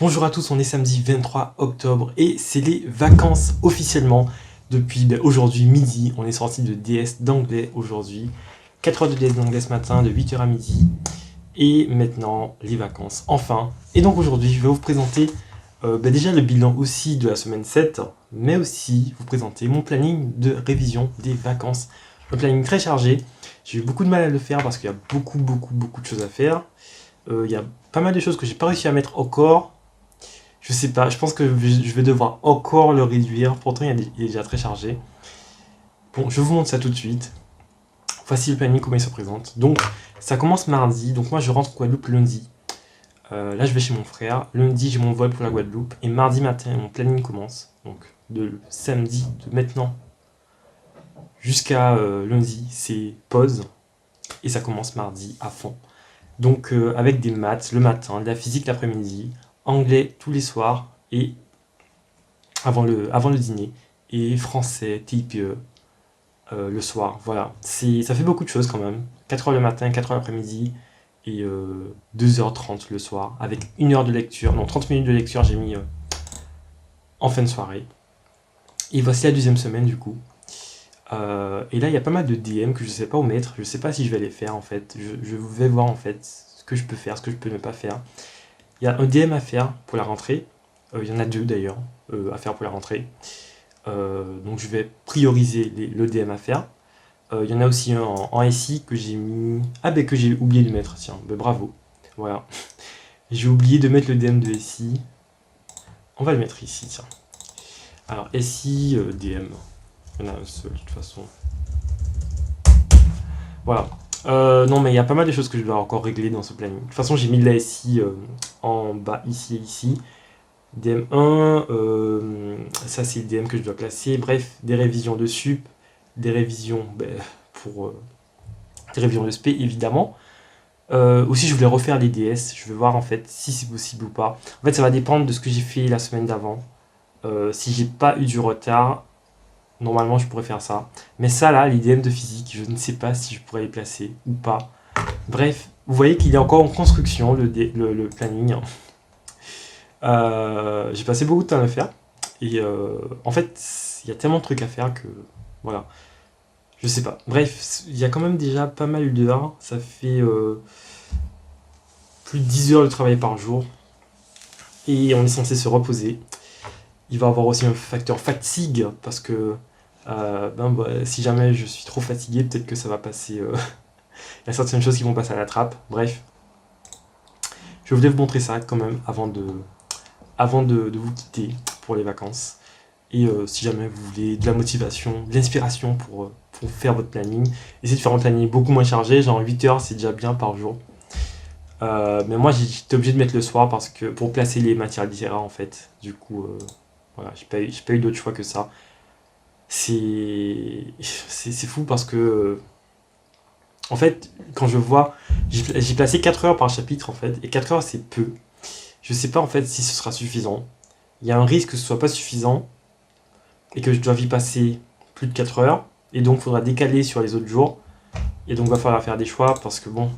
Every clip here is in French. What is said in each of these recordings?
Bonjour à tous, on est samedi 23 octobre et c'est les vacances officiellement. Depuis aujourd'hui midi, on est sorti de DS d'anglais aujourd'hui. 4 heures de DS d'anglais ce matin, de 8h à midi. Et maintenant, les vacances, enfin. Et donc aujourd'hui, je vais vous présenter déjà le bilan aussi de la semaine 7, mais aussi vous présenter mon planning de révision des vacances. Un planning très chargé. J'ai eu beaucoup de mal à le faire parce qu'il y a beaucoup de choses à faire. Il y a pas mal de choses que j'ai pas réussi à mettre encore. Je sais pas, je pense que je vais devoir encore le réduire. Pourtant, il est déjà très chargé. Bon, je vous montre ça tout de suite. Voici le planning, comment il se présente. Donc, ça commence mardi. Donc, moi, je rentre en Guadeloupe lundi. Là, je vais chez mon frère. Lundi, j'ai mon vol pour la Guadeloupe. Et mardi matin, mon planning commence. Donc, de samedi, de maintenant jusqu'à lundi, c'est pause. Et ça commence mardi à fond. Donc, avec des maths le matin, de la physique l'après-midi, anglais tous les soirs et avant le dîner, et français, TIPE le soir. Voilà, ça fait beaucoup de choses quand même. 4h le matin, 4h l'après-midi et 2h30 le soir, avec 1 heure de lecture, non 30 minutes de lecture j'ai mis en fin de soirée. Et voici la deuxième semaine du coup. Et là il y a pas mal de DM que je sais pas où mettre, je sais pas si je vais les faire en fait. Je vais voir en fait ce que je peux faire, ce que je peux ne pas faire. Il y a un DM à faire pour la rentrée. Il y en a 2 d'ailleurs à faire pour la rentrée. Donc je vais prioriser le DM à faire. Il y en a aussi un en SI que j'ai mis. Ah ben que j'ai oublié de mettre, tiens, ben, bravo. Voilà. J'ai oublié de mettre le DM de SI. On va le mettre ici, tiens. Alors SI, DM. Il y en a un seul de toute façon. Voilà. Non mais il y a pas mal de choses que je dois encore régler dans ce planning. De toute façon j'ai mis de la SI en bas ici et ici. DM1, ça c'est le DM que je dois classer. Bref, des révisions de sup, des révisions pour des révisions de SP évidemment. Aussi je voulais refaire les DS, je vais voir en fait si c'est possible ou pas. En fait ça va dépendre de ce que j'ai fait la semaine d'avant. Si j'ai pas eu du retard, normalement je pourrais faire ça. Mais ça là, les DM de physique, je ne sais pas si je pourrais les placer ou pas. Bref, vous voyez qu'il est encore en construction le planning. J'ai passé beaucoup de temps à le faire. Et en fait, il y a tellement de trucs à faire que voilà. Je sais pas. Bref, il y a quand même déjà pas mal d'heures. Ça fait plus de 10 heures de travail par jour. Et on est censé se reposer. Il va y avoir aussi un facteur fatigue parce que si jamais je suis trop fatigué, peut-être que ça va passer. Il y a certaines choses qui vont passer à la trappe. Bref. Je voulais vous montrer ça quand même avant de vous quitter pour les vacances. Et si jamais vous voulez de la motivation, de l'inspiration pour faire votre planning, essayez de faire un planning beaucoup moins chargé, genre 8 heures c'est déjà bien par jour. Mais moi j'étais obligé de mettre le soir parce que pour placer les matières littéraires en fait. Du coup, voilà, j'ai pas eu d'autre choix que ça. C'est fou parce que en fait, quand je vois, j'ai placé 4 heures par chapitre en fait, et 4 heures c'est peu. Je sais pas en fait si ce sera suffisant. Il y a un risque que ce soit pas suffisant et que je dois y passer plus de 4 heures. Et donc il faudra décaler sur les autres jours. Et donc il va falloir faire des choix parce que bon,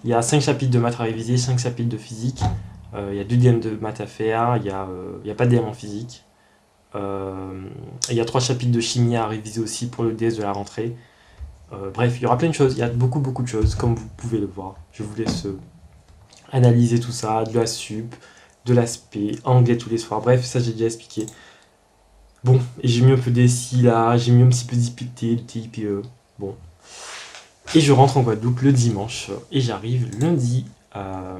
il y a 5 chapitres de maths à réviser, 5 chapitres de physique. Il y a 2 DM de maths à faire, il y a pas de DM en physique. Il y a 3 chapitres de chimie à réviser aussi pour le DS de la rentrée. Bref, il y aura plein de choses, il y a beaucoup de choses comme vous pouvez le voir. Je vous laisse analyser tout ça, de la sup, de l'aspect, anglais tous les soirs, bref, ça j'ai déjà expliqué. Bon, et j'ai mis un peu d'SI là, j'ai mis un petit peu d'IPT, de TIPE, bon. Et je rentre en Guadeloupe le dimanche, et j'arrive lundi à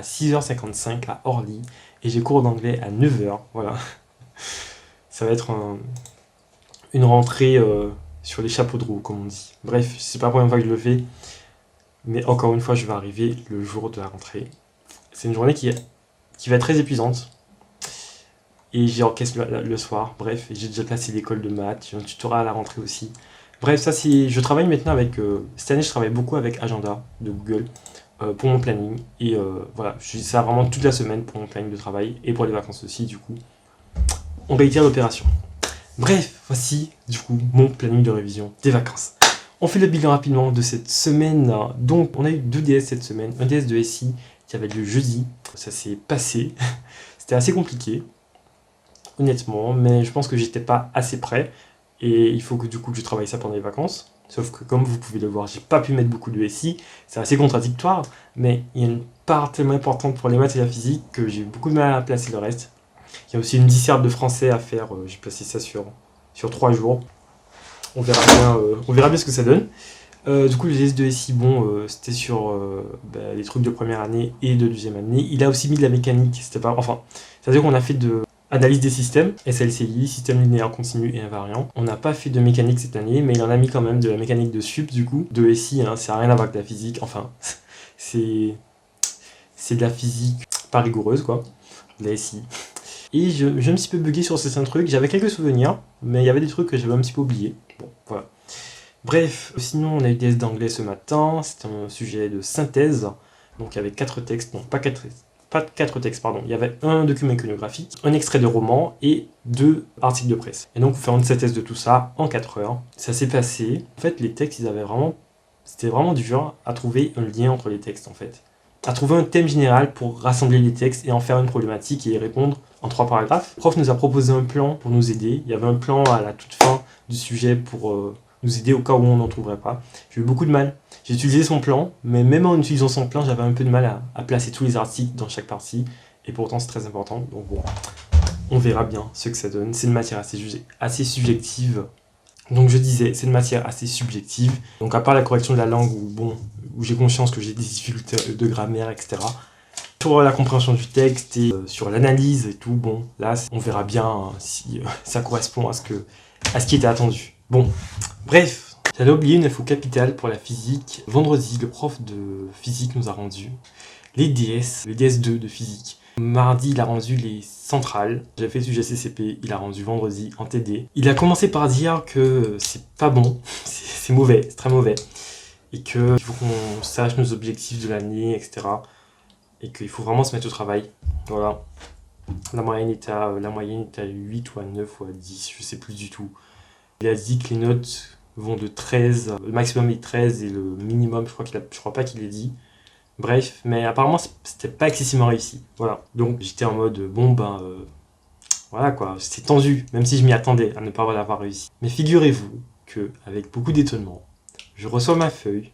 6h55 à Orly, et j'ai cours d'anglais à 9h, voilà. Ça va être une rentrée sur les chapeaux de roue, comme on dit. Bref, c'est pas la première fois que je le fais. Mais encore une fois, je vais arriver le jour de la rentrée. C'est une journée qui va être très épuisante. Et j'ai orchestre le soir. Bref, j'ai déjà placé l'école de maths. J'ai un tutorat à la rentrée aussi. Bref, ça c'est. Je travaille maintenant avec. Cette année, je travaille beaucoup avec Agenda de Google pour mon planning. Et voilà, ça vraiment toute la semaine pour mon planning de travail et pour les vacances aussi. Du coup, on réitère l'opération. Bref, voici du coup mon planning de révision des vacances. On fait le bilan rapidement de cette semaine. Donc, on a eu 2 DS cette semaine, un DS de SI qui avait lieu jeudi. Ça s'est passé. C'était assez compliqué, honnêtement, mais je pense que j'étais pas assez prêt. Et il faut que du coup que je travaille ça pendant les vacances. Sauf que comme vous pouvez le voir, j'ai pas pu mettre beaucoup de SI. C'est assez contradictoire, mais il y a une part tellement importante pour les maths et la physique que j'ai eu beaucoup de mal à placer le reste. Il y a aussi une disserte de français à faire. J'ai placé ça sur 3 jours. On verra bien ce que ça donne. Du coup, le DS2 SI, bon, c'était sur les trucs de première année et de deuxième année. Il a aussi mis de la mécanique. C'était pas, enfin, c'est-à-dire qu'on a fait de analyse des systèmes, SLCI, système linéaire continu et invariant. On n'a pas fait de mécanique cette année, mais il en a mis quand même de la mécanique de sup, du coup. De SI, hein, ça n'a rien à voir avec la physique. Enfin, c'est de la physique pas rigoureuse, quoi. La SI. Et j'ai un petit peu bugué sur certains trucs. J'avais quelques souvenirs, mais il y avait des trucs que j'avais un petit peu oubliés. Bon, voilà. Bref, sinon on a eu des tests d'anglais ce matin. C'était un sujet de synthèse, donc avec 4 textes, non pas 4 textes, pardon. Il y avait un document iconographique, un extrait de roman et 2 articles de presse. Et donc, faut faire une synthèse de tout ça en 4 heures. Ça s'est passé. En fait, les textes, c'était vraiment dur à trouver un lien entre les textes, en fait. À trouver un thème général pour rassembler les textes et en faire une problématique et y répondre en 3 paragraphes. Le prof nous a proposé un plan pour nous aider. Il y avait un plan à la toute fin du sujet pour nous aider au cas où on n'en trouverait pas. J'ai eu beaucoup de mal. J'ai utilisé son plan, mais même en utilisant son plan, j'avais un peu de mal à placer tous les articles dans chaque partie. Et pourtant, c'est très important. Donc bon, on verra bien ce que ça donne. C'est une matière assez subjective. Donc je disais, c'est une matière assez subjective. Donc à part la correction de la langue, où j'ai conscience que j'ai des difficultés de grammaire, etc. Sur la compréhension du texte et sur l'analyse et tout, bon, là, on verra bien si ça correspond à ce qui était attendu. Bon, bref, j'avais oublié une info capitale pour la physique. Vendredi, le prof de physique nous a rendu les DS2 de physique. Mardi, il a rendu les centrales. J'avais fait le sujet CCP, il a rendu vendredi en TD. Il a commencé par dire que c'est pas bon, c'est mauvais, c'est très mauvais. Et qu'il faut qu'on sache nos objectifs de l'année, etc. Et qu'il faut vraiment se mettre au travail. Voilà. La moyenne est à 8 ou à 9 ou à 10, je sais plus du tout. Il a dit que les notes vont de 13, le maximum est 13 et le minimum, je crois pas qu'il l'ait dit. Bref, mais apparemment c'était pas excessivement réussi. Voilà. Donc j'étais en mode voilà quoi, c'est tendu, même si je m'y attendais à ne pas l'avoir réussi. Mais figurez-vous que, avec beaucoup d'étonnement, je reçois ma feuille,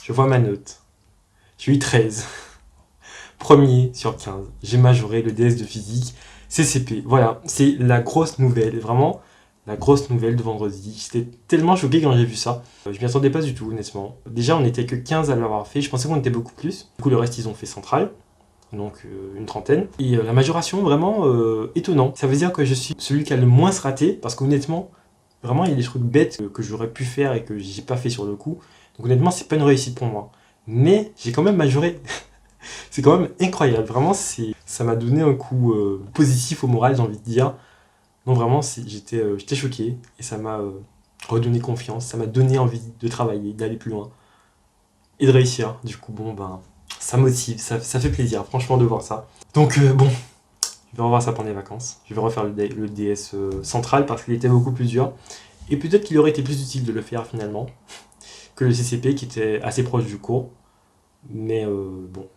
je vois ma note. J'ai eu 13. Premier sur 15. J'ai majoré le DS de physique, CCP. Voilà, c'est la grosse nouvelle, vraiment la grosse nouvelle de vendredi. J'étais tellement choqué quand j'ai vu ça. Je m'y attendais pas du tout, honnêtement. Déjà, on n'était que 15 à l'avoir fait. Je pensais qu'on était beaucoup plus. Du coup, le reste, ils ont fait central. Donc, une trentaine. Et la majoration, vraiment étonnant. Ça veut dire que je suis celui qui a le moins raté. Parce qu'honnêtement, vraiment, il y a des trucs bêtes que j'aurais pu faire et que j'ai pas fait sur le coup. Donc, honnêtement, c'est pas une réussite pour moi. Mais j'ai quand même majoré. C'est quand même incroyable. Vraiment, ça m'a donné un coup positif au moral, j'ai envie de dire. Non, vraiment, j'étais choqué et ça m'a redonné confiance. Ça m'a donné envie de travailler, d'aller plus loin et de réussir. Du coup, bon, ça motive, ça fait plaisir, franchement, de voir ça. Donc, bon, je vais revoir ça pendant les vacances. Je vais refaire le DS central parce qu'il était beaucoup plus dur. Et peut-être qu'il aurait été plus utile de le faire finalement que le CCP qui était assez proche du cours. Mais bon.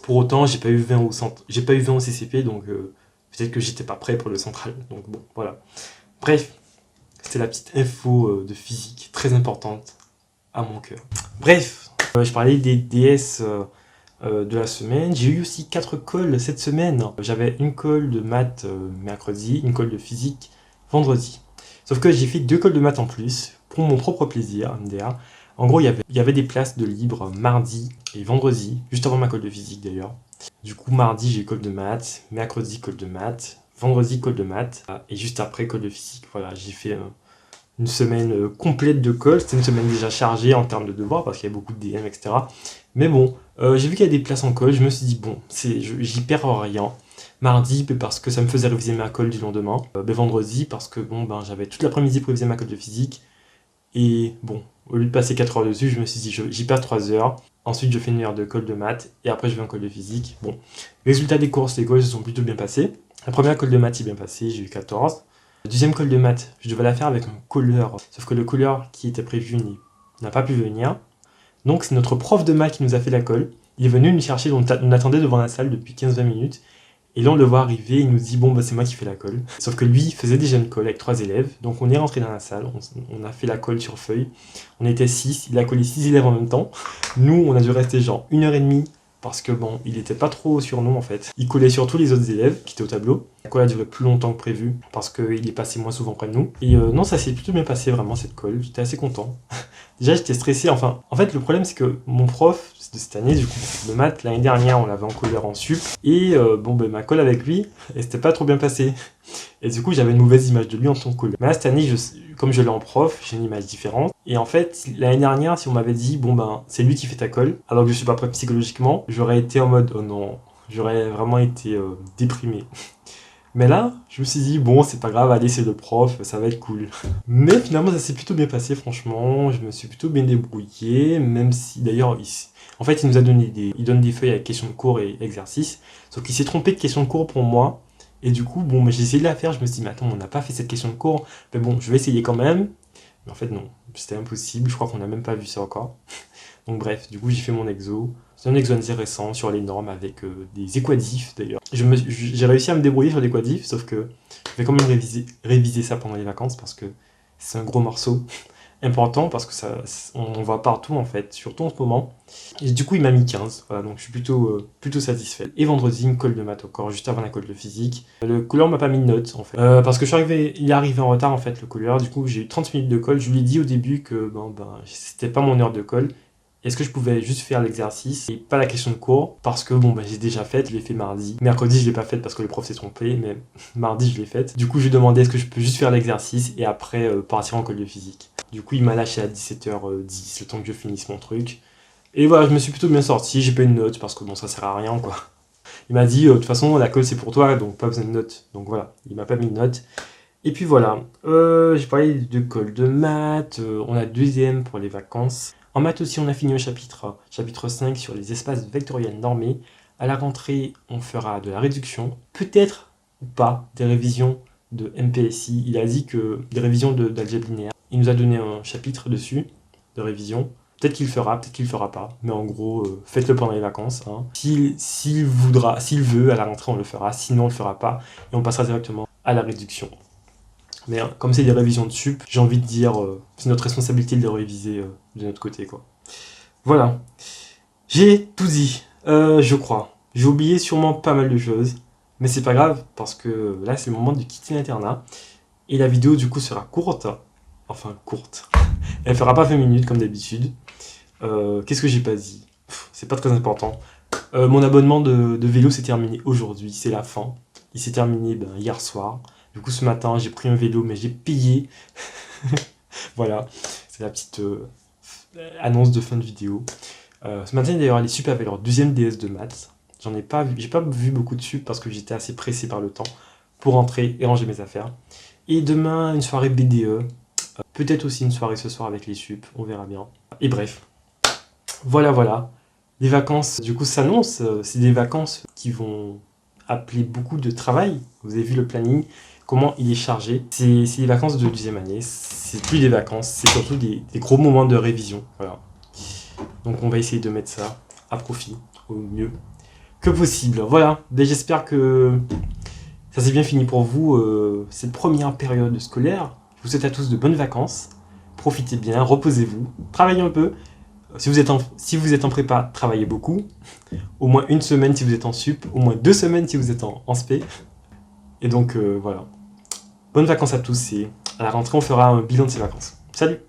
Pour autant, j'ai pas eu 20 au CCP, donc peut-être que j'étais pas prêt pour le central. Donc bon, voilà. Bref, c'était la petite info de physique très importante à mon cœur. Bref, je parlais des DS de la semaine. J'ai eu aussi 4 calls cette semaine. J'avais une call de maths mercredi, une call de physique vendredi. Sauf que j'ai fait 2 calls de maths en plus pour mon propre plaisir, MDR. En gros, il y avait des places de libre mardi et vendredi, juste avant ma colle de physique d'ailleurs. Du coup, mardi, j'ai colle de maths, mercredi, colle de maths, vendredi, colle de maths, et juste après, colle de physique. Voilà, j'ai fait une semaine complète de colle. C'était une semaine déjà chargée en termes de devoirs, parce qu'il y avait beaucoup de DM, etc. Mais bon, j'ai vu qu'il y a des places en colle, je me suis dit, bon, j'y perds rien. Mardi, parce que ça me faisait réviser ma colle du lendemain. Vendredi, parce que j'avais toute l'après-midi pour réviser ma colle de physique. Et bon, au lieu de passer 4 heures dessus, je me suis dit, j'y passe 3 heures. Ensuite, je fais une heure de colle de maths. Et après, je vais en colle de physique. Bon, résultat des courses, les colles se sont plutôt bien passées. La première colle de maths est bien passée, j'ai eu 14. La deuxième colle de maths, je devais la faire avec un colleur. Sauf que le colleur qui était prévu n'a pas pu venir. Donc, c'est notre prof de maths qui nous a fait la colle. Il est venu nous chercher, on attendait devant la salle depuis 15-20 minutes. Et là, on le voit arriver, il nous dit « Bon, bah, c'est moi qui fais la colle ». Sauf que lui, il faisait déjà une colle avec 3 élèves. Donc, on est rentré dans la salle, on a fait la colle sur feuille. On était 6, il a collé 6 élèves en même temps. Nous, on a dû rester genre 1h30 parce que bon, il était pas trop sur nous en fait. Il collait sur tous les autres élèves qui étaient au tableau. La colle a duré plus longtemps que prévu parce qu'il est passé moins souvent près de nous. Et non, ça s'est plutôt bien passé vraiment cette colle, j'étais assez content. Déjà, j'étais stressé, enfin, en fait, le problème, c'est que mon prof de cette année, du coup, de maths, l'année dernière, on l'avait en couleur en sup, et bon, ben, ma colle avec lui, elle s'était pas trop bien passée. Et du coup, j'avais une mauvaise image de lui en tant que colle. Mais là, cette année, comme je l'ai en prof, j'ai une image différente. Et en fait, l'année dernière, si on m'avait dit, bon, ben, c'est lui qui fait ta colle, alors que je suis pas prêt psychologiquement, j'aurais été en mode, oh non, j'aurais vraiment été déprimé. Mais là, je me suis dit, bon, c'est pas grave, allez, c'est le prof, ça va être cool. Mais finalement, ça s'est plutôt bien passé, franchement. Je me suis plutôt bien débrouillé, même si, d'ailleurs, en fait, il nous a donné il donne des feuilles avec questions de cours et exercices. Sauf qu'il s'est trompé de questions de cours pour moi. Et du coup, bon, j'ai essayé de la faire. Je me suis dit, mais attends, on n'a pas fait cette question de cours. Mais bon, je vais essayer quand même. Mais en fait, non, c'était impossible. Je crois qu'on n'a même pas vu ça encore. Donc bref, du coup, j'ai fait mon exo. C'est un exo intéressant sur les normes avec des équadifs d'ailleurs. J'ai réussi à me débrouiller sur l'équadif, sauf que je vais quand même réviser ça pendant les vacances parce que c'est un gros morceau important parce que on voit partout en fait, surtout en ce moment. Et du coup, il m'a mis 15, voilà, donc je suis plutôt satisfait. Et vendredi, une colle de maths au corps, juste avant la colle de physique. Le couleur m'a pas mis de note en fait, parce que il est arrivé en retard en fait, le couleur. Du coup, j'ai eu 30 minutes de colle. Je lui ai dit au début que c'était pas mon heure de colle. Est-ce que je pouvais juste faire l'exercice et pas la question de cours parce que bon j'ai déjà fait, je l'ai fait mardi. Mercredi je l'ai pas faite parce que le prof s'est trompé, mais mardi je l'ai faite. Du coup je lui ai demandé est-ce que je peux juste faire l'exercice et après partir en colle de physique. Du coup il m'a lâché à 17h10, le temps que je finisse mon truc. Et voilà, je me suis plutôt bien sorti, j'ai pas une note parce que bon ça sert à rien quoi. Il m'a dit de toute façon la colle c'est pour toi donc pas besoin de note. Donc voilà, il m'a pas mis de note. Et puis voilà, j'ai parlé de colle de maths, on a deuxième pour les vacances. En maths aussi, on a fini au chapitre 5 sur les espaces vectoriels normés. À la rentrée, on fera de la réduction, peut-être ou pas des révisions de MPSI. Il a dit que des révisions d'algèbre linéaire. Il nous a donné un chapitre dessus de révision. Peut-être qu'il le fera, peut-être qu'il le fera pas. Mais en gros, faites-le pendant les vacances. Hein. S'il veut, à la rentrée, on le fera. Sinon, on le fera pas. Et on passera directement à la réduction. Mais comme c'est des révisions de sup, j'ai envie de dire, c'est notre responsabilité de les réviser de notre côté, quoi. Voilà. J'ai tout dit, je crois. J'ai oublié sûrement pas mal de choses, mais c'est pas grave, parce que là, c'est le moment de quitter l'internat. Et la vidéo, du coup, sera courte. Enfin, courte. Elle fera pas 20 minutes, comme d'habitude. Qu'est-ce que j'ai pas dit? C'est pas très important. Mon abonnement de vélo s'est terminé aujourd'hui, c'est la fin. Il s'est terminé hier soir. Du coup, ce matin, j'ai pris un vélo, mais j'ai payé. Voilà, c'est la petite annonce de fin de vidéo. Ce matin, d'ailleurs, les sup avaient leur deuxième DS de maths. J'ai pas vu beaucoup de sup parce que j'étais assez pressé par le temps pour rentrer et ranger mes affaires. Et demain, une soirée BDE. Peut-être aussi une soirée ce soir avec les sup, on verra bien. Et bref, voilà. Les vacances, du coup, s'annoncent. C'est des vacances qui vont appeler beaucoup de travail. Vous avez vu le planning. Comment il est chargé. C'est les vacances de deuxième année, c'est plus des vacances, c'est surtout des gros moments de révision. Voilà. Donc on va essayer de mettre ça à profit au mieux que possible. Voilà, j'espère que ça s'est bien fini pour vous, cette première période scolaire. Je vous souhaite à tous de bonnes vacances, profitez bien, reposez-vous, travaillez un peu. Si vous êtes en prépa, travaillez beaucoup. Au moins une semaine si vous êtes en sup, au moins 2 semaines si vous êtes en spé. Et donc voilà. Bonnes vacances à tous et à la rentrée on fera un bilan de ces vacances. Salut!